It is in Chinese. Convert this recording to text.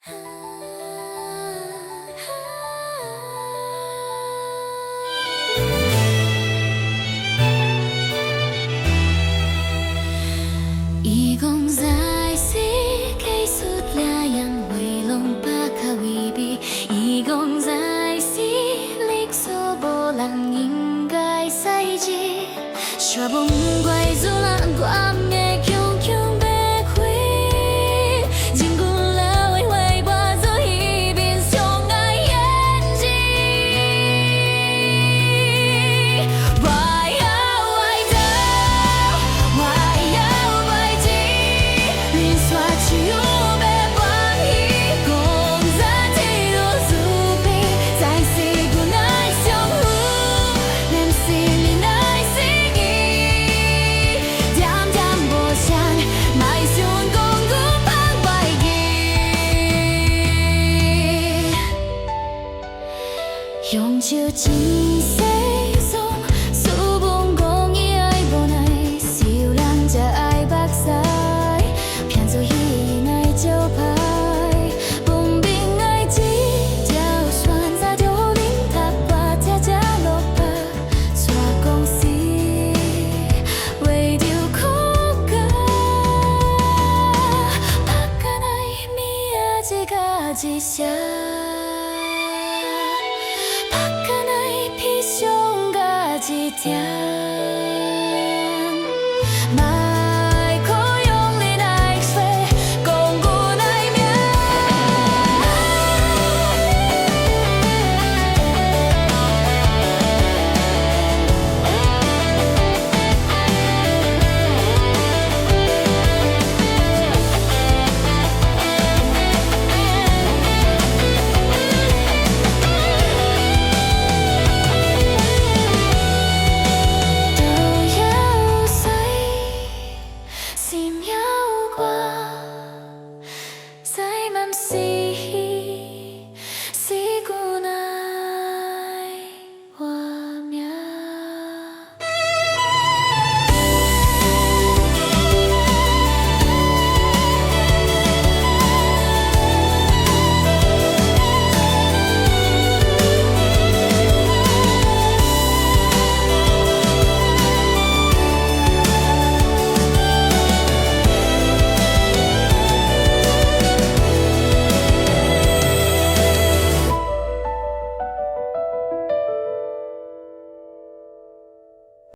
一共在世嘅สุดและยังไว้ลงปากเขาวีบี一共在世历所波浪应该赛季说不怪阻拦光嘅穷穷被亏经过了为为挂走一边凶爱眼睛歪呀歪的歪呀歪的连刷去有被关一共在地多足比在西古奈相互连心里奈心意点点波香买胸公公盼外意用酒精世送苏本讲伊爱无奈少人才爱白菜骗做伊奈招牌本兵爱只条船在着林塔挂车车落巴刷公司为着苦干拍个奈咪啊一个一下拍个奈披上个一条